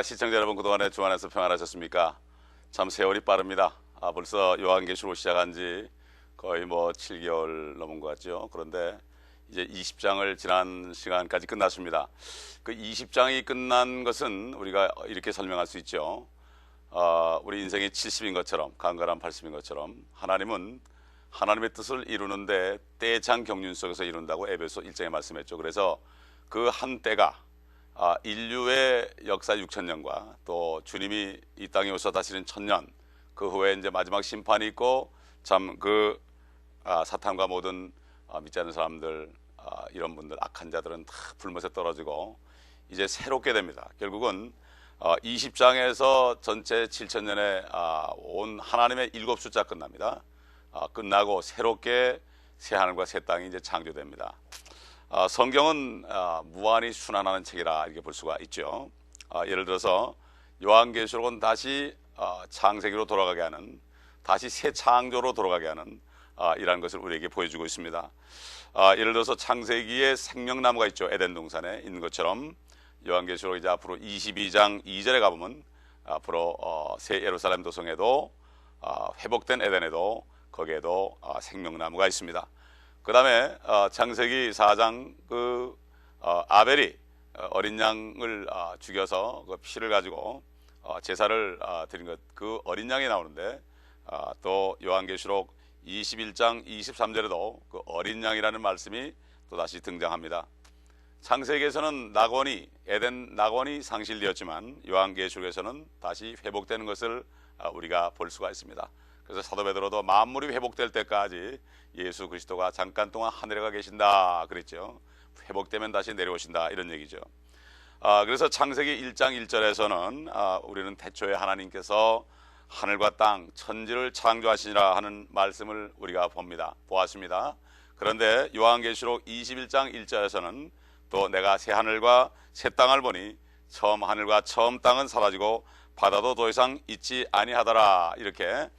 시청자 여러분, 그동안에 주 안에서 평안하셨습니까? 참 세월이 빠릅니다. 벌써 요한계시록 시작한 지 거의 7개월 넘은 것 같죠. 그런데 이제 20장을 지난 시간까지 끝났습니다. 그 20장이 끝난 것은 우리가 이렇게 설명할 수 있죠. 우리 인생이 70인 것처럼, 강건한 80인 것처럼 하나님은 하나님의 뜻을 이루는데 때장 경륜 속에서 이룬다고 에베소 1장에 말씀했죠. 그래서 그 한 때가 인류의 역사 6,000년과 또 주님이 이 땅에 오셔 다시는 1,000년, 그 후에 이제 마지막 심판이 있고, 참 사탄과 모든 믿지 않는 사람들, 이런 분들, 악한 자들은 다 불못에 떨어지고 이제 새롭게 됩니다. 결국은 20장에서 전체 7,000년에 온 하나님의 7 숫자 끝납니다. 끝나고 새롭게 새 하늘과 새 땅이 이제 창조됩니다. 성경은 무한히 순환하는 책이라 이렇게 볼 수가 있죠. 예를 들어서 요한계시록은 다시 창세기로 돌아가게 하는, 다시 새 창조로 돌아가게 하는 이러한 것을 우리에게 보여주고 있습니다. 예를 들어서 창세기에 생명나무가 있죠. 에덴 동산에 있는 것처럼 요한계시록 이제 앞으로 22장 2절에 가보면 앞으로 새 예루살렘 도성에도 회복된 에덴에도 거기에도 생명나무가 있습니다. 그 다음에 창세기 4장 아벨이 어린 양을 죽여서 그 피를 가지고 제사를 드린 것, 그 어린 양이 나오는데, 또 요한계시록 21장 23절에도 그 어린 양이라는 말씀이 또 다시 등장합니다. 창세기에서는 에덴 낙원이 상실되었지만 요한계시록에서는 다시 회복되는 것을 우리가 볼 수가 있습니다. 그래서 사도 베드로도 만물이 회복될 때까지 예수 그리스도가 잠깐 동안 하늘에 가 계신다 그랬죠. 회복되면 다시 내려오신다, 이런 얘기죠. 그래서 창세기 1장 1절에서는 우리는 태초에 하나님께서 하늘과 땅 천지를 창조하시니라 하는 말씀을 우리가 보았습니다. 그런데 요한계시록 21장 1절에서는 또 내가 새 하늘과 새 땅을 보니 처음 하늘과 처음 땅은 사라지고 바다도 더 이상 있지 아니하더라, 이렇게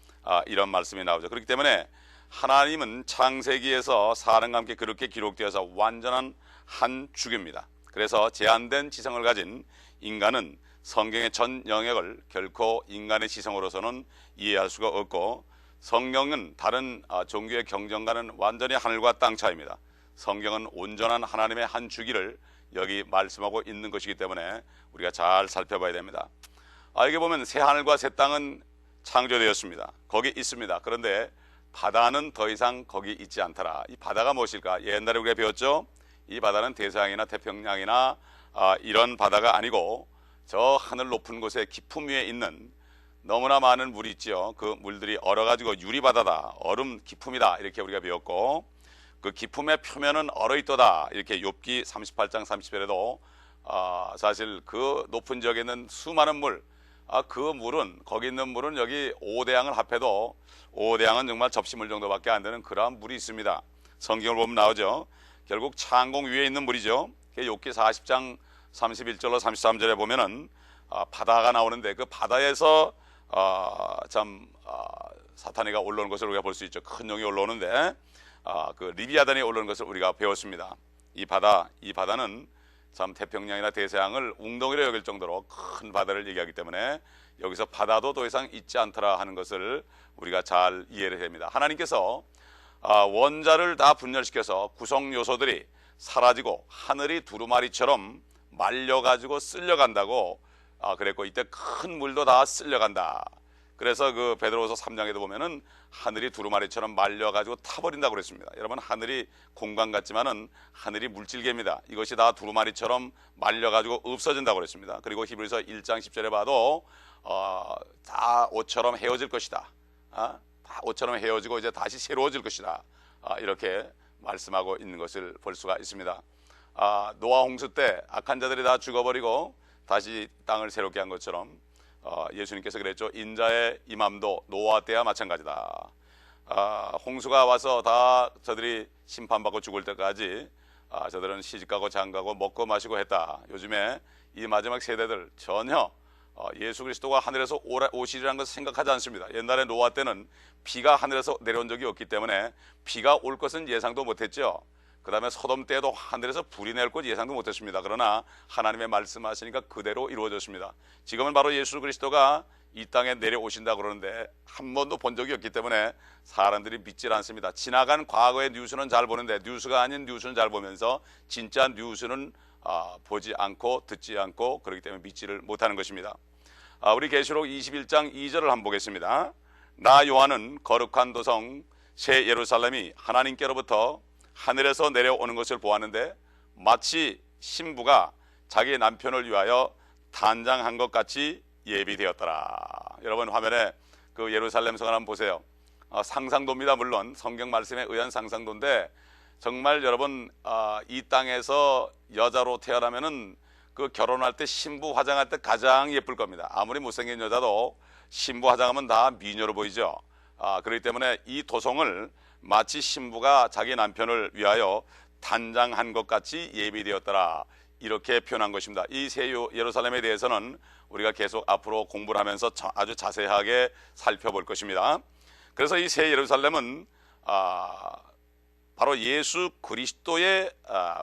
이런 말씀이 나오죠. 그렇기 때문에 하나님은 창세기에서 사람과 함께 그렇게 기록되어서 완전한 한 주교입니다. 그래서 제한된 지성을 가진 인간은 성경의 전 영역을 결코 인간의 지성으로서는 이해할 수가 없고, 성경은 다른 종교의 경전과는 완전히 하늘과 땅 차이입니다. 성경은 온전한 하나님의 한 주기를 여기 말씀하고 있는 것이기 때문에 우리가 잘 살펴봐야 됩니다. 여기 보면 새 하늘과 새 땅은 창조되었습니다. 거기 있습니다. 그런데 바다는 더 이상 거기 있지 않더라. 이 바다가 무엇일까? 옛날에 우리가 배웠죠. 이 바다는 대서양이나 태평양이나 이런 바다가 아니고 저 하늘 높은 곳에 깊음 위에 있는 너무나 많은 물이 있죠. 그 물들이 얼어가지고 유리바다다, 얼음 깊음이다, 이렇게 우리가 배웠고, 그 깊음의 표면은 얼어있도다, 이렇게 욥기 38장 30절에도 사실 그 높은 지역에 있는 수많은 물, 그 물은, 거기 있는 물은 여기 5대양을 합해도 5대양은 정말 접시물 정도밖에 안 되는 그러한 물이 있습니다. 성경을 보면 나오죠. 결국 창공 위에 있는 물이죠. 욥기 40장 31절로 33절에 보면은 바다가 나오는데, 그 바다에서 사탄이가 올라오는 것을 우리가 볼 수 있죠. 큰 용이 올라오는데 그 리비아단이 올라오는 것을 우리가 배웠습니다. 이 바다는 참 태평양이나 대서양을 웅덩이로 여길 정도로 큰 바다를 얘기하기 때문에 여기서 바다도 더 이상 있지 않더라 하는 것을 우리가 잘 이해를 해야 됩니다. 하나님께서 원자를 다 분열시켜서 구성 요소들이 사라지고 하늘이 두루마리처럼 말려가지고 쓸려간다고 그랬고, 이때 큰 물도 다 쓸려간다. 그래서 그 베드로후서 3장에도 보면은 하늘이 두루마리처럼 말려가지고 타버린다고 그랬습니다. 여러분, 하늘이 공간 같지만은 하늘이 물질계입니다. 이것이 다 두루마리처럼 말려가지고 없어진다고 그랬습니다. 그리고 히브리서 1장 10절에 봐도 다 옷처럼 헤어질 것이다. 다 옷처럼 헤어지고 이제 다시 새로워질 것이다. 이렇게 말씀하고 있는 것을 볼 수가 있습니다. 노아 홍수 때 악한 자들이 다 죽어버리고 다시 땅을 새롭게 한 것처럼 예수님께서 그랬죠. 인자의 임함도 노아 때와 마찬가지다. 홍수가 와서 다 저들이 심판받고 죽을 때까지 저들은 시집가고 장가고 먹고 마시고 했다. 요즘에 이 마지막 세대들 전혀 예수 그리스도가 하늘에서 오시리라는 것을 생각하지 않습니다. 옛날에 노아 때는 비가 하늘에서 내려온 적이 없기 때문에 비가 올 것은 예상도 못했죠. 그 다음에 소돔 때도 하늘에서 불이 내릴 것 예상도 못했습니다. 그러나 하나님의 말씀하시니까 그대로 이루어졌습니다. 지금은 바로 예수 그리스도가 이 땅에 내려오신다 그러는데 한 번도 본 적이 없기 때문에 사람들이 믿질 않습니다. 지나간 과거의 뉴스는 잘 보는데 뉴스가 아닌 뉴스는 잘 보면서 진짜 뉴스는 보지 않고 듣지 않고 그렇기 때문에 믿지를 못하는 것입니다. 우리 계시록 21장 2절을 한번 보겠습니다. 나 요한은 거룩한 도성 새 예루살렘이 하나님께로부터 하늘에서 내려오는 것을 보았는데 마치 신부가 자기 남편을 위하여 단장한 것 같이 예비되었더라. 여러분 화면에 그 예루살렘 성을 한번 보세요. 상상도입니다. 물론 성경 말씀에 의한 상상도인데 정말 여러분 이 땅에서 여자로 태어나면은 그 결혼할 때 신부 화장할 때 가장 예쁠 겁니다. 아무리 못생긴 여자도 신부 화장하면 다 미녀로 보이죠. 그렇기 때문에 이 도성을 마치 신부가 자기 남편을 위하여 단장한 것 같이 예비되었더라 이렇게 표현한 것입니다. 이 새 예루살렘에 대해서는 우리가 계속 앞으로 공부를 하면서 아주 자세하게 살펴볼 것입니다. 그래서 이 새 예루살렘은 바로 예수 그리스도의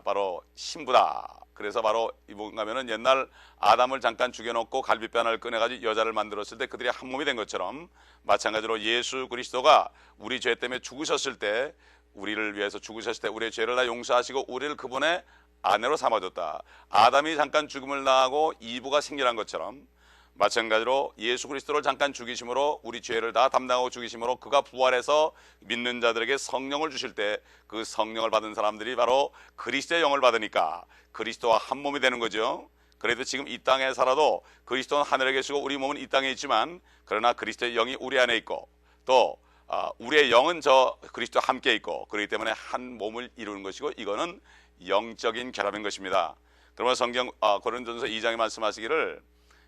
바로 신부다. 그래서 바로 뭔가 하면은 옛날 아담을 잠깐 죽여놓고 갈비뼈를 꺼내가지고 여자를 만들었을 때 그들이 한 몸이 된 것처럼 마찬가지로 예수 그리스도가 우리 죄 때문에 죽으셨을 때 우리를 위해서 죽으셨을 때 우리의 죄를 다 용서하시고 우리를 그분의 아내로 삼아줬다. 아담이 잠깐 죽음을 당하고 이브가 생겨난 것처럼 마찬가지로 예수 그리스도를 잠깐 죽이심으로 우리 죄를 다 담당하고 죽이심으로 그가 부활해서 믿는 자들에게 성령을 주실 때 그 성령을 받은 사람들이 바로 그리스도의 영을 받으니까 그리스도와 한 몸이 되는 거죠. 그래도 지금 이 땅에 살아도 그리스도는 하늘에 계시고 우리 몸은 이 땅에 있지만 그러나 그리스도의 영이 우리 안에 있고 또 우리의 영은 저 그리스도와 함께 있고 그렇기 때문에 한 몸을 이루는 것이고 이거는 영적인 결합인 것입니다. 그러면 성경 고린도전서 2장에 말씀하시기를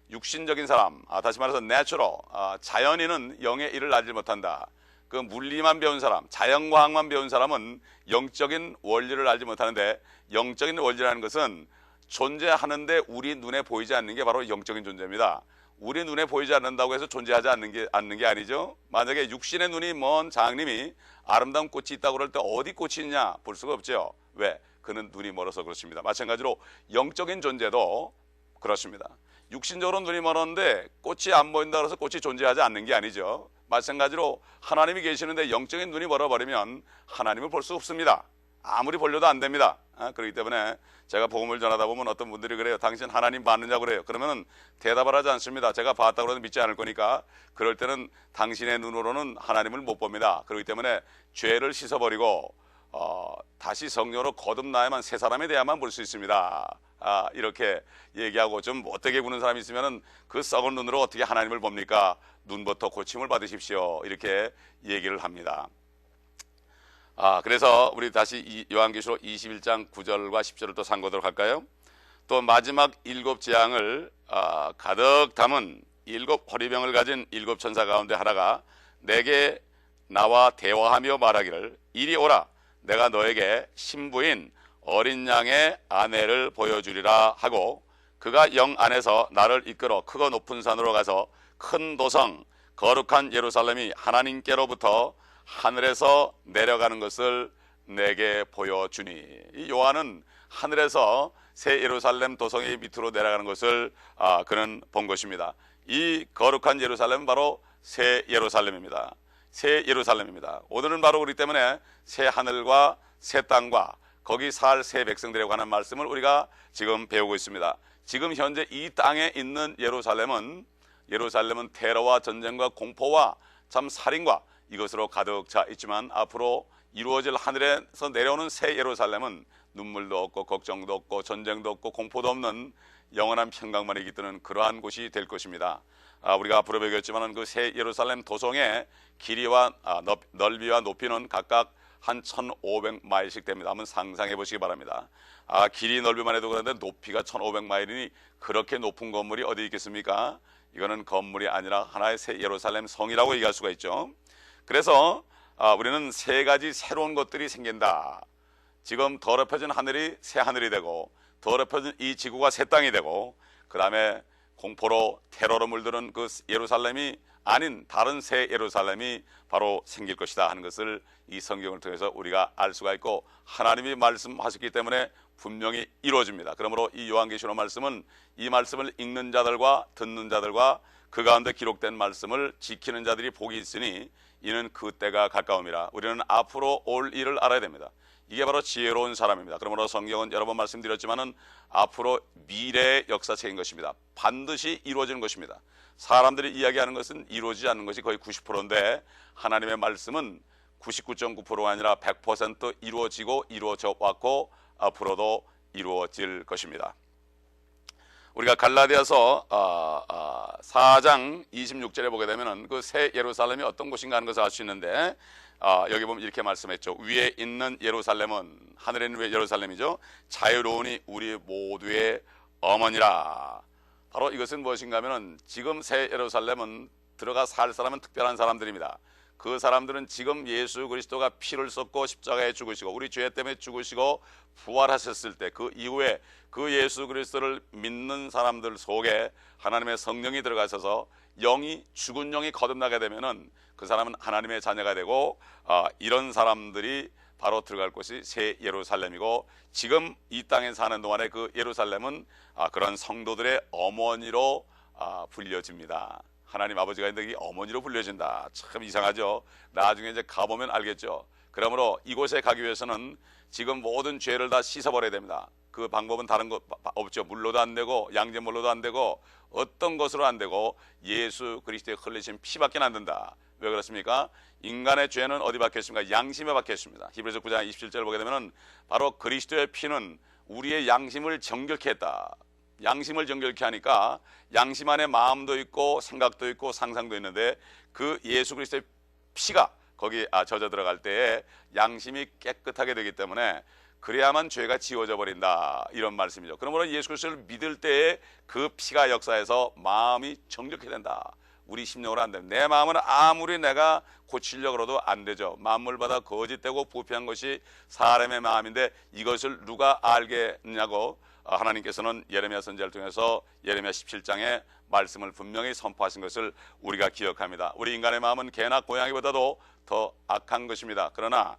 육신적인 사람, 다시 말해서 내추럴, 자연인은 영의 일을 알지 못한다. 그 물리만 배운 사람, 자연과학만 배운 사람은 영적인 원리를 알지 못하는데 영적인 원리라는 것은 존재하는데 우리 눈에 보이지 않는 게 바로 영적인 존재입니다. 우리 눈에 보이지 않는다고 해서 존재하지 않는 게 아니죠. 만약에 육신의 눈이 먼 장님이 아름다운 꽃이 있다고 그럴 때 어디 꽃이 있냐 볼 수가 없죠. 왜? 그는 눈이 멀어서 그렇습니다. 마찬가지로 영적인 존재도 그렇습니다. 육신적으로 눈이 멀었는데 꽃이 안 보인다 그래서 꽃이 존재하지 않는 게 아니죠. 마찬가지로 하나님이 계시는데 영적인 눈이 멀어버리면 하나님을 볼 수 없습니다. 아무리 보려도 안 됩니다. 그렇기 때문에 제가 복음을 전하다 보면 어떤 분들이 그래요. 당신 하나님 봤느냐고 그래요. 그러면 대답을 하지 않습니다. 제가 봤다고 해도 믿지 않을 거니까 그럴 때는 당신의 눈으로는 하나님을 못 봅니다. 그렇기 때문에 죄를 씻어버리고 다시 성령으로 거듭나야만 새 사람에 대해야만 볼 수 있습니다. 이렇게 얘기하고 좀 못되게 구는 사람이 있으면 그 썩은 눈으로 어떻게 하나님을 봅니까? 눈부터 고침을 받으십시오. 이렇게 얘기를 합니다. 그래서 우리 다시 요한계시록 21장 9절과 10절을 또 상고하도록 할까요? 또 마지막 7 재앙을 가득 담은 7 허리병을 가진 7 천사 가운데 하나가 내게 나와 대화하며 말하기를 이리 오라 내가 너에게 신부인 어린 양의 아내를 보여주리라 하고 그가 영 안에서 나를 이끌어 크고 높은 산으로 가서 큰 도성 거룩한 예루살렘이 하나님께로부터 하늘에서 내려가는 것을 내게 보여주니 이 요한은 하늘에서 새 예루살렘 도성이 밑으로 내려가는 것을 그는 본 것입니다. 이 거룩한 예루살렘은 바로 새 예루살렘입니다. 새 예루살렘입니다. 오늘은 바로 우리 때문에 새 하늘과 새 땅과 거기 살 새 백성들에 관한 말씀을 우리가 지금 배우고 있습니다. 지금 현재 이 땅에 있는 예루살렘은 테러와 전쟁과 공포와 참 살인과 이것으로 가득 차 있지만 앞으로 이루어질 하늘에서 내려오는 새 예루살렘은 눈물도 없고 걱정도 없고 전쟁도 없고 공포도 없는 영원한 평강만이 깃드는 그러한 곳이 될 것입니다. 우리가 앞으로 배웠지만 그 새 예루살렘 도성의 길이와 넓이와 높이는 각각 한 1500마일씩 됩니다. 한번 상상해 보시기 바랍니다. 길이 넓이만 해도 그런데 높이가 1500마일이니 그렇게 높은 건물이 어디 있겠습니까? 이거는 건물이 아니라 하나의 새 예루살렘 성이라고 얘기할 수가 있죠. 그래서 우리는 세 가지 새로운 것들이 생긴다. 지금 더럽혀진 하늘이 새 하늘이 되고 더럽혀진 이 지구가 새 땅이 되고 그 다음에 공포로 테러로 물드는 그 예루살렘이 아닌 다른 새 예루살렘이 바로 생길 것이다 하는 것을 이 성경을 통해서 우리가 알 수가 있고, 하나님이 말씀하셨기 때문에 분명히 이루어집니다. 그러므로 이 요한계시록 말씀은 이 말씀을 읽는 자들과 듣는 자들과 그 가운데 기록된 말씀을 지키는 자들이 복이 있으니 이는 그 때가 가까움이라. 우리는 앞으로 올 일을 알아야 됩니다. 이게 바로 지혜로운 사람입니다. 그러므로 성경은 여러 번 말씀드렸지만은 앞으로 미래의 역사책인 것입니다. 반드시 이루어지는 것입니다. 사람들이 이야기하는 것은 이루어지지 않는 것이 거의 90%인데 하나님의 말씀은 99.9%가 아니라 100% 이루어지고 이루어져 왔고 앞으로도 이루어질 것입니다. 우리가 갈라디아서 4장 26절에 보게 되면 그 새 예루살렘이 어떤 곳인가 하는 것을 알 수 있는데, 여기 보면 이렇게 말씀했죠. 위에 있는 예루살렘은, 하늘에 있는 예루살렘이죠, 자유로우니 우리 모두의 어머니라. 바로 이것은 무엇인가 하면 지금 새 예루살렘은 들어가 살 사람은 특별한 사람들입니다. 그 사람들은 지금 예수 그리스도가 피를 쏟고 십자가에 죽으시고 우리 죄 때문에 죽으시고 부활하셨을 때 그 이후에 그 예수 그리스도를 믿는 사람들 속에 하나님의 성령이 들어가셔서 영이, 죽은 영이 거듭나게 되면은 그 사람은 하나님의 자녀가 되고, 이런 사람들이 바로 들어갈 곳이 새 예루살렘이고, 지금 이 땅에 사는 동안에 그 예루살렘은 그런 성도들의 어머니로 불려집니다. 하나님 아버지가 있는데 이 어머니로 불려진다. 참 이상하죠. 나중에 이제 가보면 알겠죠. 그러므로 이곳에 가기 위해서는 지금 모든 죄를 다 씻어버려야 됩니다. 그 방법은 다른 것 없죠. 물로도 안 되고 양제물로도 안 되고 어떤 것으로 안 되고 예수 그리스도의 흘리신 피밖에 안 된다. 왜 그렇습니까? 인간의 죄는 어디 박혀 있습니까? 양심에 박혀 있습니다. 히브리서 9장 27절을 보게 되면 바로 그리스도의 피는 우리의 양심을 정결케 했다. 양심을 정결케 하니까 양심 안에 마음도 있고 생각도 있고 상상도 있는데 그 예수 그리스도의 피가 거기 젖어 들어갈 때에 양심이 깨끗하게 되기 때문에 그래야만 죄가 지워져 버린다, 이런 말씀이죠. 그러므로 예수 그리스도를 믿을 때에 그 피가 역사해서 마음이 정결케 된다. 우리 심령으로 안 됩니다. 내 마음은 아무리 내가 고치려고 해도 안 되죠. 만물보다 거짓되고 부패한 것이 사람의 마음인데 이것을 누가 알겠냐고 하나님께서는 예레미야 선지자를 통해서 예레미야 17장에 말씀을 분명히 선포하신 것을 우리가 기억합니다. 우리 인간의 마음은 개나 고양이보다도 더 악한 것입니다. 그러나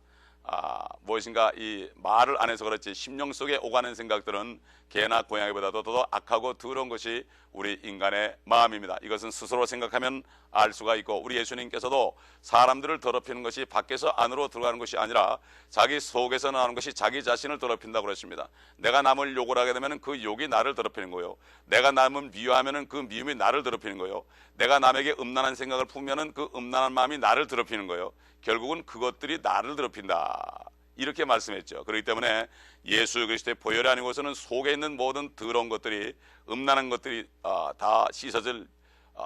무엇인가 이 말을 안 해서 그렇지 심령 속에 오가는 생각들은 개나 고양이보다도 더 악하고 더러운 것이 우리 인간의 마음입니다. 이것은 스스로 생각하면 알 수가 있고, 우리 예수님께서도 사람들을 더럽히는 것이 밖에서 안으로 들어가는 것이 아니라 자기 속에서 나오는 것이 자기 자신을 더럽힌다고 그랬습니다. 내가 남을 욕을 하게 되면 그 욕이 나를 더럽히는 거예요. 내가 남을 미워하면 그 미움이 나를 더럽히는 거예요. 내가 남에게 음란한 생각을 품으면 그 음란한 마음이 나를 더럽히는 거예요. 결국은 그것들이 나를 더럽힌다, 이렇게 말씀했죠. 그렇기 때문에 예수 그리스도의 보혈이 아니고서는 속에 있는 모든 더러운 것들이, 음란한 것들이 다 씻어질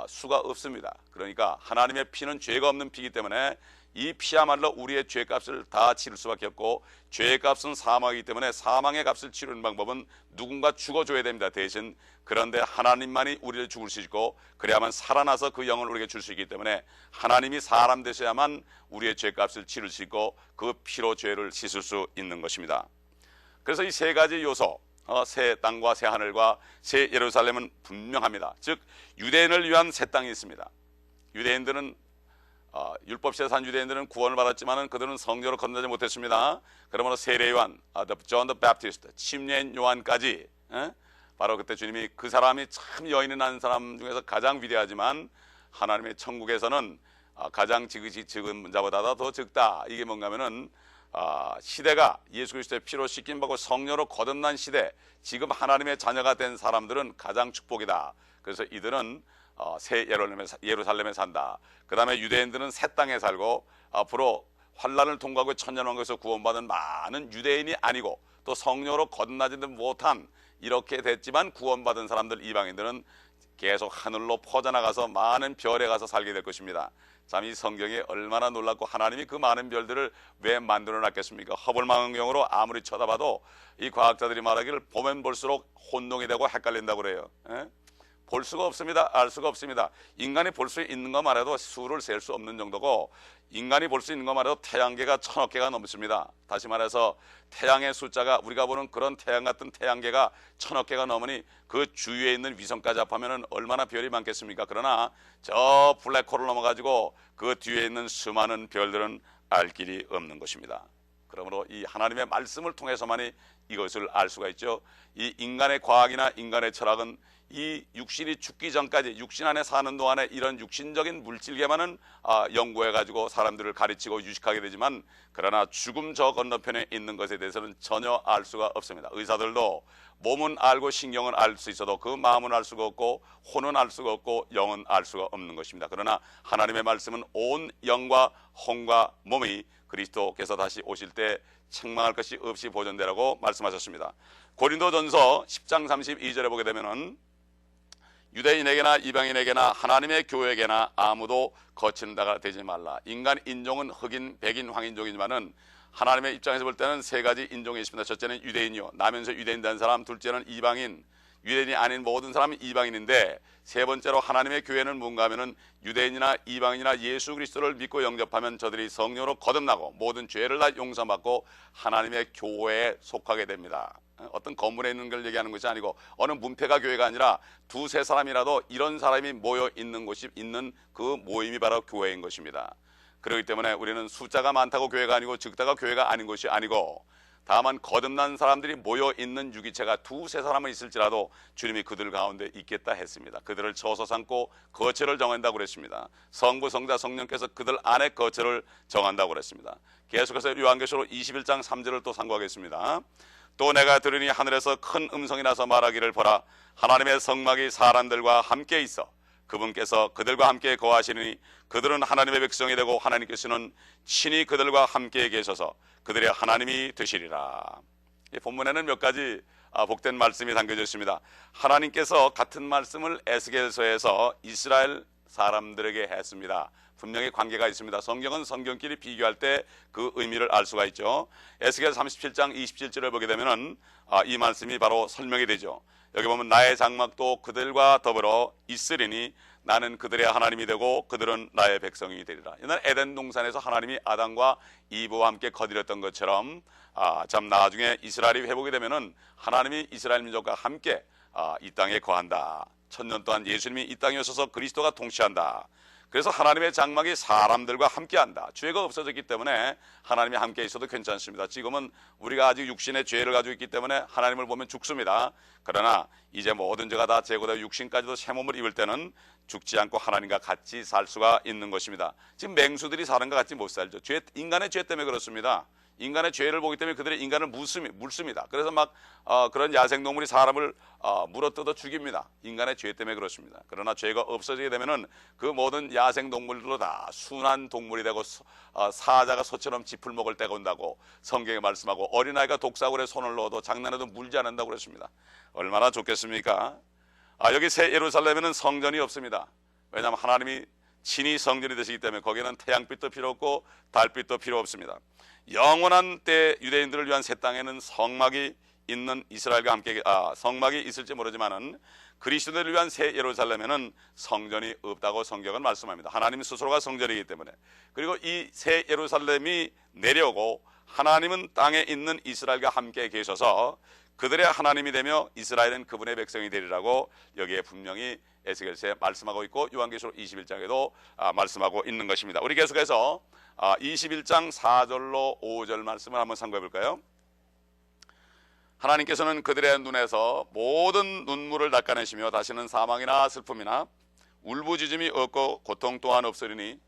수가 없습니다. 그러니까 하나님의 피는 죄가 없는 피이기 때문에 이 피야말로 우리의 죄값을 다 치를 수밖에 없고, 죄의 값은 사망이기 때문에 사망의 값을 치르는 방법은 누군가 죽어줘야 됩니다. 대신 그런데 하나님만이 우리를 죽을 수 있고 그래야만 살아나서 그 영을 우리에게 줄 수 있기 때문에 하나님이 사람 되셔야만 우리의 죄값을 치를 수 있고 그 피로 죄를 씻을 수 있는 것입니다. 그래서 이 세 가지 요소, 새 땅과 새 하늘과 새 예루살렘은 분명합니다. 즉 유대인을 위한 새 땅이 있습니다. 유대인들은 율법시에 산 유대인들은 구원을 받았지만 그들은 성령으로 건너지 못했습니다. 그러므로 세례 요한, John the Baptist, 침례인 요한까지, 바로 그때 주님이 그 사람이 참 여인이 난 사람 중에서 가장 위대하지만 하나님의 천국에서는 가장 지극히 적은 자보다 더 적다. 이게 뭔가 하면은 시대가 예수 그리스도의 피로 씻김 받고 성령으로 거듭난 시대, 지금 하나님의 자녀가 된 사람들은 가장 축복이다. 그래서 이들은 새 예루살렘에 산다. 그 다음에 유대인들은 새 땅에 살고 앞으로 환란을 통과하고 천년왕국에서 구원받은 많은 유대인이 아니고 또 성령으로 거듭나지도 못한, 이렇게 됐지만 구원받은 사람들, 이방인들은 계속 하늘로 퍼져나가서 많은 별에 가서 살게 될 것입니다. 참 이 성경이 얼마나 놀랍고 하나님이 그 많은 별들을 왜 만들어 놨겠습니까? 허블 망원경으로 아무리 쳐다봐도 이 과학자들이 말하기를 보면 볼수록 혼동이 되고 헷갈린다고 그래요. 볼 수가 없습니다. 알 수가 없습니다. 인간이 볼 수 있는 것만 해도 수를 셀 수 없는 정도고, 인간이 볼 수 있는 것만 해도 태양계가 1000억 개가 넘습니다. 다시 말해서 태양의 숫자가, 우리가 보는 그런 태양 같은 태양계가 1000억 개가 넘으니 그 주위에 있는 위성까지 합하면 얼마나 별이 많겠습니까? 그러나 저 블랙홀을 넘어가지고 그 뒤에 있는 수많은 별들은 알 길이 없는 것입니다. 그러므로 이 하나님의 말씀을 통해서만이 이것을 알 수가 있죠. 이 인간의 과학이나 인간의 철학은 이 육신이 죽기 전까지, 육신 안에 사는 동안에 이런 육신적인 물질계만은 연구해가지고 사람들을 가르치고 유식하게 되지만, 그러나 죽음 저 건너편에 있는 것에 대해서는 전혀 알 수가 없습니다. 의사들도 몸은 알고 신경은 알 수 있어도 그 마음은 알 수가 없고, 혼은 알 수가 없고, 영은 알 수가 없는 것입니다. 그러나 하나님의 말씀은 온 영과 혼과 몸이 그리스도께서 다시 오실 때 책망할 것이 없이 보존되라고 말씀하셨습니다. 고린도전서 10장 32절에 보게 되면은 유대인에게나 이방인에게나 하나님의 교회에게나 아무도 거치는 자가 되지 말라. 인간 인종은 흑인, 백인, 황인종이지만은 하나님의 입장에서 볼 때는 세 가지 인종이 있습니다. 첫째는 유대인이요, 나면서 유대인 된 사람. 둘째는 이방인, 유대인이 아닌 모든 사람은 이방인인데, 세 번째로 하나님의 교회는 뭔가 하면은 유대인이나 이방인이나 예수 그리스도를 믿고 영접하면 저들이 성령으로 거듭나고 모든 죄를 다 용서받고 하나님의 교회에 속하게 됩니다. 어떤 건물에 있는 걸 얘기하는 것이 아니고 어느 문패가 교회가 아니라 두세 사람이라도 이런 사람이 모여 있는 곳이 있는 그 모임이 바로 교회인 것입니다. 그렇기 때문에 우리는 숫자가 많다고 교회가 아니고 적다가 교회가 아닌 것이 아니고, 다만 거듭난 사람들이 모여 있는 유기체가 두세 사람은 있을지라도 주님이 그들 가운데 있겠다 했습니다. 그들을 처소 삼고 거처를 정한다고 그랬습니다. 성부, 성자, 성령께서 그들 안에 거처를 정한다고 그랬습니다. 계속해서 요한계시록 21장 3절을 또 상고하겠습니다. 또 내가 들으니 하늘에서 큰 음성이 나서 말하기를, 보라, 하나님의 성막이 사람들과 함께 있어 그분께서 그들과 함께 거하시니 그들은 하나님의 백성이 되고 하나님께서는 친히 그들과 함께 계셔서 그들의 하나님이 되시리라. 이 본문에는 몇 가지 복된 말씀이 담겨져 있습니다. 하나님께서 같은 말씀을 에스겔서에서 이스라엘 사람들에게 했습니다. 분명히 관계가 있습니다. 성경은 성경끼리 비교할 때 그 의미를 알 수가 있죠. 에스겔 37장 27절을 보게 되면은 이 말씀이 바로 설명이 되죠. 여기 보면 나의 장막도 그들과 더불어 있으리니 나는 그들의 하나님이 되고 그들은 나의 백성이 되리라. 옛날 에덴 동산에서 하나님이 아담과 이브와 함께 거느렸던 것처럼 참 나중에 이스라엘이 회복이 되면은 하나님이 이스라엘 민족과 함께 이 땅에 거한다. 1000년 동안 예수님이 이 땅에 오셔서 그리스도가 통치한다. 그래서 하나님의 장막이 사람들과 함께한다. 죄가 없어졌기 때문에 하나님이 함께 있어도 괜찮습니다. 지금은 우리가 아직 육신의 죄를 가지고 있기 때문에 하나님을 보면 죽습니다. 그러나 이제 모든 죄가 다 제거되어 육신까지도 새 몸을 입을 때는 죽지 않고 하나님과 같이 살 수가 있는 것입니다. 지금 맹수들이 사람과 같이 못 살죠. 인간의 죄 때문에 그렇습니다. 인간의 죄를 보기 때문에 그들의 인간을 물습니다. 그래서 막 그런 야생동물이 사람을 물어뜯어 죽입니다. 인간의 죄 때문에 그렇습니다. 그러나 죄가 없어지게 되면은 그 모든 야생동물들도 다 순한 동물이 되고 사자가 소처럼 짚을 먹을 때가 온다고 성경에 말씀하고, 어린아이가 독사굴에 손을 넣어도 장난해도 물지 않는다고 그랬습니다. 얼마나 좋겠습니까? 여기 새 예루살렘에는 성전이 없습니다. 왜냐하면 하나님이 친히 성전이 되시기 때문에 거기는 태양빛도 필요 없고 달빛도 필요 없습니다. 영원한 때 유대인들을 위한 새 땅에는 성막이 있는 이스라엘과 함께 성막이 있을지 모르지만은 그리스도를 위한 새 예루살렘에는 성전이 없다고 성경은 말씀합니다. 하나님 스스로가 성전이기 때문에. 그리고 이 새 예루살렘이 내려오고 하나님은 땅에 있는 이스라엘과 함께 계셔서 그들의 하나님이 되며 이스라엘은 그분의 백성이 되리라고 여기에 분명히 에스겔서에 말씀하고 있고 요한계시록 21장에도 말씀하고 있는 것입니다. 우리 계속해서 21장 4절로 5절 말씀을 한번 상고해 볼까요? 하나님께서는 그들의 눈에서 모든 눈물을 닦아내시며 다시는 사망이나 슬픔이나 울부짖음이 없고 고통 또한 없으리니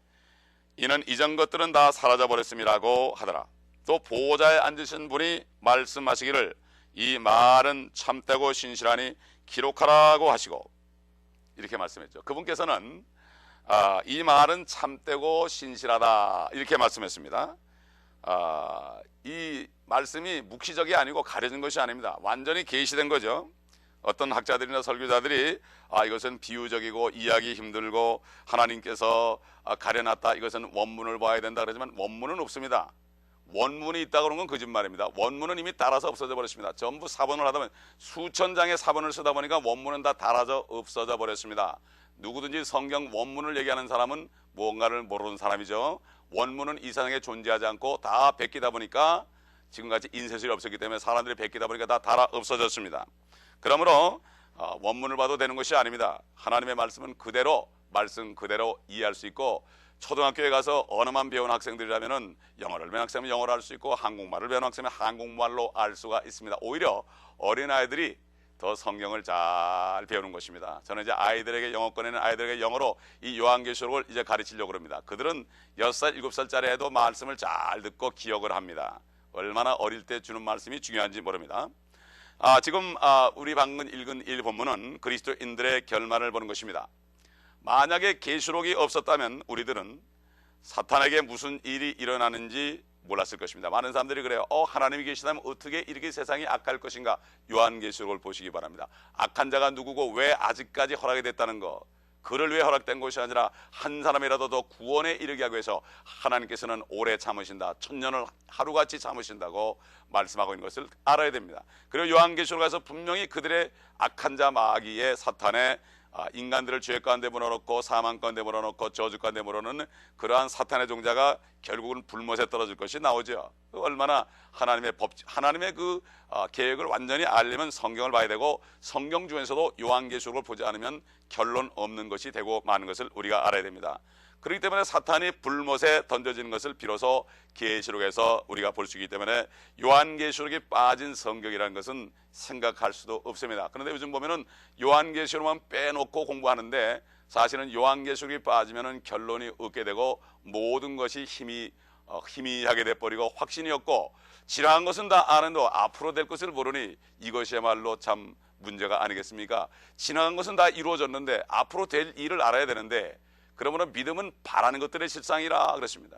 이는 이전 것들은 다 사라져버렸음이라고 하더라. 또 보호자에 앉으신 분이 말씀하시기를 이 말은 참되고 신실하니 기록하라고 하시고, 이렇게 말씀했죠. 그분께서는 이 말은 참되고 신실하다 이렇게 말씀했습니다. 이 말씀이 묵시적이 아니고 가려진 것이 아닙니다. 완전히 계시된 거죠. 어떤 학자들이나 설교자들이 이것은 비유적이고 이해하기 힘들고 하나님께서 가려놨다, 이것은 원문을 봐야 된다 그러지만 원문은 없습니다. 원문이 있다 그런 건 거짓말입니다. 원문은 이미 닳아서 없어져 버렸습니다. 전부 사본을 하다 보면 수천 장의 사본을 쓰다 보니까 원문은 다 닳아져 없어져 버렸습니다. 누구든지 성경 원문을 얘기하는 사람은 무언가를 모르는 사람이죠. 원문은 이 세상에 존재하지 않고 다 베끼다 보니까 지금같이 인쇄술이 없었기 때문에 사람들이 베끼다 보니까 다 닳아 없어졌습니다. 그러므로 원문을 봐도 되는 것이 아닙니다. 하나님의 말씀은 그대로 말씀 그대로 이해할 수 있고, 초등학교에 가서 언어만 배운 학생들이라면 영어를 배운 학생은 영어를 할 수 있고, 한국말을 배운 학생은 한국말로 알 수가 있습니다. 오히려 어린아이들이 더 성경을 잘 배우는 것입니다. 저는 이제 아이들에게 영어권에는 아이들에게 영어로 이 요한계시록을 이제 가르치려고 합니다. 그들은 6살, 7살짜리 해도 말씀을 잘 듣고 기억을 합니다. 얼마나 어릴 때 주는 말씀이 중요한지 모릅니다. 지금 우리 방금 읽은 이 본문은 그리스도인들의 결말을 보는 것입니다. 만약에 계시록이 없었다면 우리들은 사탄에게 무슨 일이 일어나는지 몰랐을 것입니다. 많은 사람들이 그래요. 하나님이 계시다면 어떻게 이렇게 세상이 악할 것인가? 요한계시록을 보시기 바랍니다. 악한 자가 누구고 왜 아직까지 허락이 됐다는 것, 그를 왜 허락된 것이 아니라 한 사람이라도 더 구원에 이르게 하기 위해서 하나님께서는 오래 참으신다, 천년을 하루같이 참으신다고 말씀하고 있는 것을 알아야 됩니다. 그리고 요한계시록에서 분명히 그들의 악한 자 마귀의 사탄의 인간들을 죄 가운데 몰아넣고 사망 가운데 몰아넣고 저주 가운데 몰아넣는 그러한 사탄의 종자가 결국은 불못에 떨어질 것이 나오죠. 얼마나 하나님의 하나님의 그 계획을 완전히 알려면 성경을 봐야 되고, 성경 중에서도 요한계시록을 보지 않으면 결론 없는 것이 되고 마는 것을 우리가 알아야 됩니다. 그렇기 때문에 사탄이 불못에 던져지는 것을 비로소 계시록에서 우리가 볼 수 있기 때문에 요한계시록이 빠진 성경이라는 것은 생각할 수도 없습니다. 그런데 요즘 보면은 요한계시록만 빼놓고 공부하는데, 사실은 요한계시록이 빠지면은 결론이 없게 되고 모든 것이 희미하게 돼버리고 확신이 없고, 지나간 것은 다 아는데 앞으로 될 것을 모르니 이것이야말로 참 문제가 아니겠습니까? 지나간 것은 다 이루어졌는데 앞으로 될 일을 알아야 되는데, 그러므로 믿음은 바라는 것들의 실상이라 그랬습니다.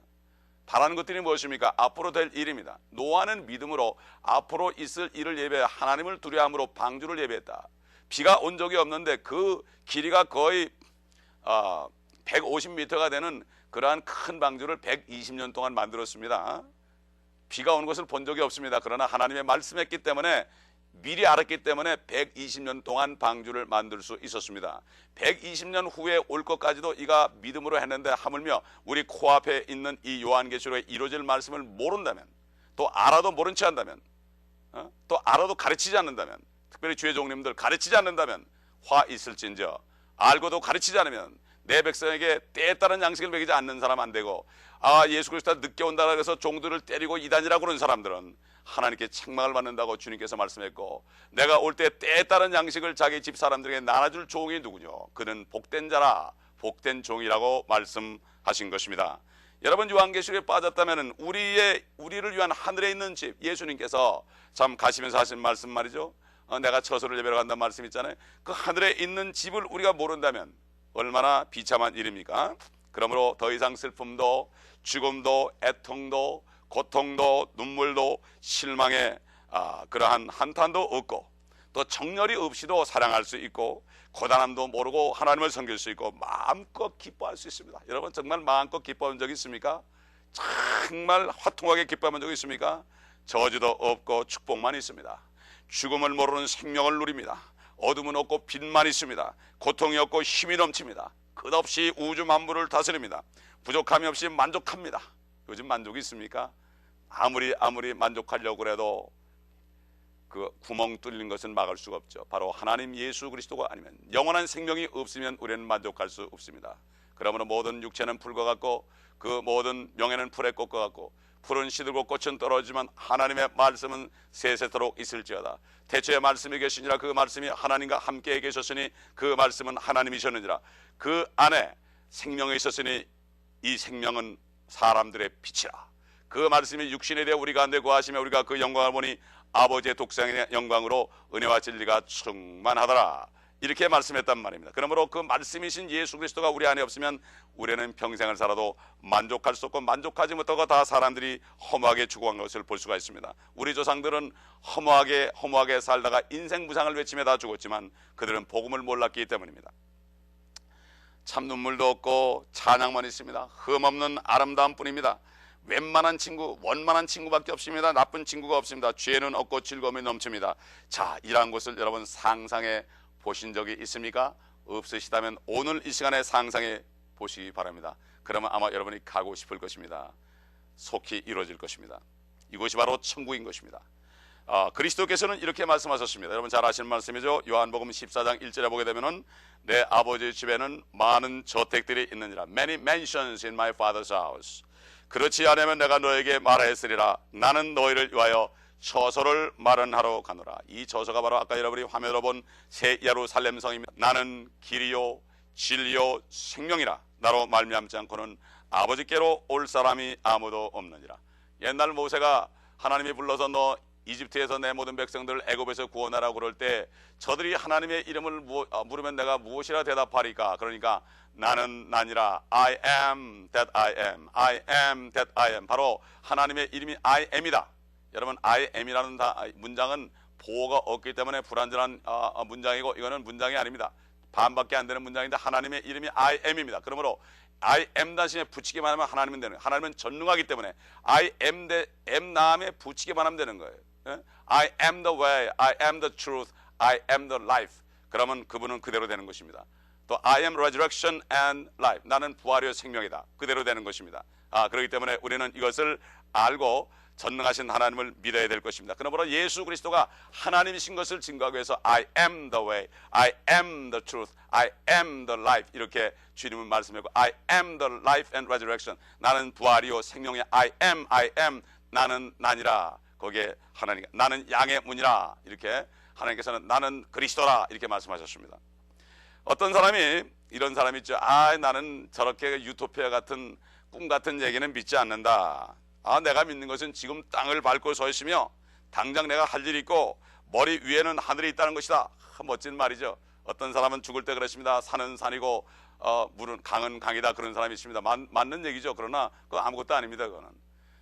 바라는 것들이 무엇입니까? 앞으로 될 일입니다. 노아는 믿음으로 앞으로 있을 일을 예배해 하나님을 두려움으로 방주를 예배했다. 비가 온 적이 없는데 그 길이가 거의 150m가 되는 그러한 큰 방주를 120년 동안 만들었습니다. 비가 오는 것을 본 적이 없습니다. 그러나 하나님의 말씀했기 때문에, 미리 알았기 때문에 120년 동안 방주를 만들 수 있었습니다. 120년 후에 올 것까지도 이가 믿음으로 했는데, 하물며 우리 코앞에 있는 이 요한계시록에 이루어질 말씀을 모른다면, 또 알아도 모른 체 한다면, 또 알아도 가르치지 않는다면, 특별히 주의 종님들 가르치지 않는다면 화 있을진저, 알고도 가르치지 않으면 내 백성에게 때에 따른 양식을 먹이지 않는 사람 안 되고, 예수 그리스도가 늦게 온다고 해서 종들을 때리고 이단이라고 그러는 사람들은 하나님께 책망을 받는다고 주님께서 말씀했고, 내가 올 때 때에 따른 양식을 자기 집 사람들에게 나눠줄 종이 누구뇨? 그는 복된 자라, 복된 종이라고 말씀하신 것입니다. 여러분, 요한계시록에 빠졌다면 우리를 위한 하늘에 있는 집, 예수님께서 참 가시면서 하신 말씀 말이죠. 내가 처소를 예배로 간다는 말씀 있잖아요. 그 하늘에 있는 집을 우리가 모른다면 얼마나 비참한 일입니까? 그러므로 더 이상 슬픔도 죽음도 애통도 고통도 눈물도 실망의 그러한 한탄도 없고, 또 정열이 없이도 사랑할 수 있고, 고단함도 모르고 하나님을 섬길 수 있고 마음껏 기뻐할 수 있습니다. 여러분, 정말 마음껏 기뻐한 적이 있습니까? 정말 화통하게 기뻐한 적이 있습니까? 저주도 없고 축복만 있습니다. 죽음을 모르는 생명을 누립니다. 어둠은 없고 빛만 있습니다. 고통이 없고 힘이 넘칩니다. 끝없이 우주 만물을 다스립니다. 부족함이 없이 만족합니다. 요즘 만족이 있습니까? 아무리 만족하려고 해도 그 구멍 뚫린 것은 막을 수가 없죠. 바로 하나님 예수 그리스도가 아니면, 영원한 생명이 없으면 우리는 만족할 수 없습니다. 그러므로 모든 육체는 풀과 같고 그 모든 명예는 풀의 꽃과 같고, 풀은 시들고 꽃은 떨어지지만 하나님의 말씀은 세세토록 있을지어다. 태초에 말씀이 계시니라. 그 말씀이 하나님과 함께 계셨으니 그 말씀은 하나님이셨느니라. 그 안에 생명이 있었으니 이 생명은 사람들의 빛이라. 그 말씀이 육신에 대해 우리 가운데 거하시며 우리가 그 영광을 보니 아버지의 독생의 영광으로 은혜와 진리가 충만하더라. 이렇게 말씀했단 말입니다. 그러므로 그 말씀이신 예수 그리스도가 우리 안에 없으면 우리는 평생을 살아도 만족할 수 없고, 만족하지 못하고 다 사람들이 허무하게 죽어간 것을 볼 수가 있습니다. 우리 조상들은 허무하게 살다가 인생 무상을 외치며 다 죽었지만 그들은 복음을 몰랐기 때문입니다. 참 눈물도 없고 찬양만 있습니다. 흠없는 아름다움 뿐입니다. 웬만한 친구, 원만한 친구밖에 없습니다. 나쁜 친구가 없습니다. 죄는 없고 즐거움이 넘칩니다. 자, 이러한 것을 여러분 상상해 보신 적이 있습니까? 없으시다면 오늘 이 시간에 상상해 보시기 바랍니다. 그러면 아마 여러분이 가고 싶을 것입니다. 속히 이루어질 것입니다. 이것이 바로 천국인 것입니다. 그리스도께서는 이렇게 말씀하셨습니다. 여러분 잘 아시는 말씀이죠. 요한복음 14장 1절에 보게 되면은 내 아버지의 집에는 많은 저택들이 있느니라. Many mansions in my father's house. 그렇지 않으면 내가 너에게 말하였으리라. 나는 너희를 위하여 처소를 마련하러 가노라. 이 처소가 바로 아까 여러분이 화면으로 본 새 예루살렘 성입니다. 나는 길이요 진리요 생명이라. 나로 말미암지 않고는 아버지께로 올 사람이 아무도 없느니라. 옛날 모세가 하나님이 불러서 너 이집트에서 내 모든 백성들을 애굽에서 구원하라고 그럴 때 저들이 하나님의 이름을 물으면 내가 무엇이라 대답하리까? 그러니까 나는 나니라. I am that I am. I am that I am. 바로 하나님의 이름이 I am이다. 여러분 I am이라는 문장은 보호가 없기 때문에 불완전한 문장이고 이거는 문장이 아닙니다. 반밖에 안 되는 문장인데 하나님의 이름이 I am입니다. 그러므로 I am 대신에 붙이기만 하면 하나님은 되는 거예요. 하나님은 전능하기 때문에 I am am 다음에 붙이기만 하면 되는 거예요. I am the way, I am the truth, I am the life. 그러면 그분은 그대로 되는 것입니다. 또 I am resurrection and life. 나는 부활이요 생명이다. 그대로 되는 것입니다. 그렇기 때문에 우리는 이것을 알고 전능하신 하나님을 믿어야 될 것입니다. 그러므로 예수 그리스도가 하나님이신 것을 증거하기 위해서 I am the way, I am the truth, I am the life 이렇게 주님은 말씀하고 I am the life and resurrection. 나는 부활이요 생명이야. I am 나는 나니라. 거기에 하나님 나는 양의 문이라. 이렇게 하나님께서는 나는 그리스도라 이렇게 말씀하셨습니다. 어떤 사람이 이런 사람이 있죠. 나는 저렇게 유토피아 같은 꿈 같은 얘기는 믿지 않는다. 내가 믿는 것은 지금 땅을 밟고 서 있으며 당장 내가 할 일이 있고 머리 위에는 하늘이 있다는 것이다. 멋진 말이죠. 어떤 사람은 죽을 때 그랬습니다. 산은 산이고 물은 강은 강이다. 그런 사람이 있습니다. 맞는 얘기죠. 그러나 그거 아무것도 아닙니다. 그거는.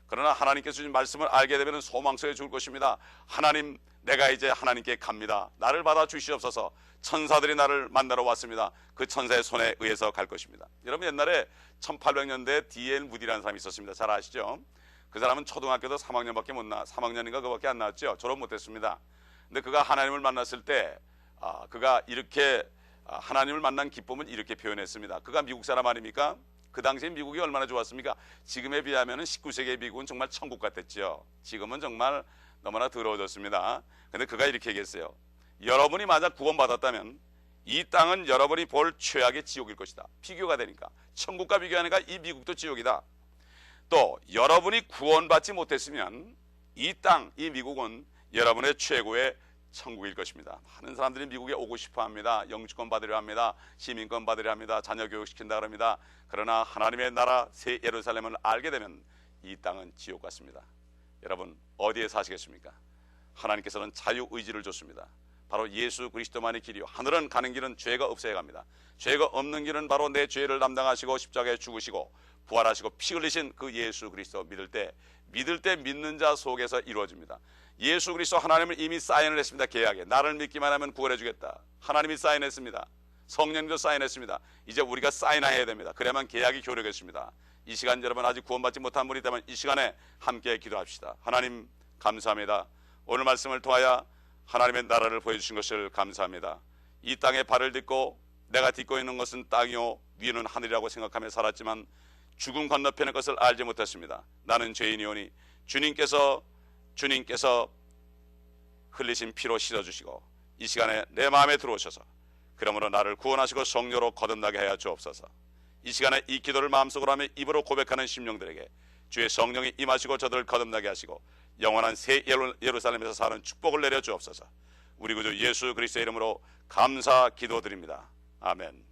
그러나 하나님께서 주신 말씀을 알게 되면 소망 속에 죽을 것입니다. 하나님, 내가 이제 하나님께 갑니다. 나를 받아 주시옵소서. 천사들이 나를 만나러 왔습니다. 그 천사의 손에 의해서 갈 것입니다. 여러분 옛날에 1800년대에 D.L. 무디라는 사람이 있었습니다. 잘 아시죠? 그 사람은 초등학교도 3학년밖에 못 3학년인가 그밖에 안 나왔죠. 졸업 못했습니다. 근데 그가 하나님을 만났을 때 그가 이렇게 하나님을 만난 기쁨을 이렇게 표현했습니다. 그가 미국 사람 아닙니까? 그 당시에 미국이 얼마나 좋았습니까? 지금에 비하면 19세기의 미국은 정말 천국 같았죠. 지금은 정말 너무나 더러워졌습니다. 근데 그가 이렇게 얘기했어요. 여러분이 만약 구원받았다면 이 땅은 여러분이 볼 최악의 지옥일 것이다. 비교가 되니까. 천국과 비교하니까 이 미국도 지옥이다. 또 여러분이 구원받지 못했으면 이 땅, 이 미국은 여러분의 최고의 천국일 것입니다. 많은 사람들이 미국에 오고 싶어 합니다. 영주권 받으려 합니다. 시민권 받으려 합니다. 자녀 교육시킨다 그럽니다. 그러나 하나님의 나라 새 예루살렘을 알게 되면 이 땅은 지옥 같습니다. 여러분 어디에 사시겠습니까? 하나님께서는 자유의지를 줬습니다. 바로 예수 그리스도만의 길이요. 하늘은 가는 길은 죄가 없어야 갑니다. 죄가 없는 길은 바로 내 죄를 담당하시고 십자가에 죽으시고 부활하시고 피 흘리신 그 예수 그리스도 믿을 때 믿는 자 속에서 이루어집니다. 예수 그리스도 하나님을 이미 사인을 했습니다. 계약에. 나를 믿기만 하면 구원해 주겠다. 하나님이 사인했습니다. 성령님도 사인했습니다. 이제 우리가 사인해야 됩니다. 그래야만 계약이 효력했습니다. 이 시간 여러분 아직 구원받지 못한 분이 있다면 이 시간에 함께 기도합시다. 하나님 감사합니다. 오늘 말씀을 통하여 하나님의 나라를 보여주신 것을 감사합니다. 이 땅에 발을 딛고 내가 딛고 있는 것은 땅이요 위는 하늘이라고 생각하며 살았지만 죽음 건너편의 것을 알지 못했습니다. 나는 죄인이오니 주님께서 흘리신 피로 씻어주시고 이 시간에 내 마음에 들어오셔서 그러므로 나를 구원하시고 성령으로 거듭나게 하여 주옵소서. 이 시간에 이 기도를 마음속으로 하며 입으로 고백하는 심령들에게 주의 성령이 임하시고 저들을 거듭나게 하시고 영원한 새 예루살렘에서 사는 축복을 내려 주옵소서. 우리 구주 예수 그리스도의 이름으로 감사 기도드립니다. 아멘.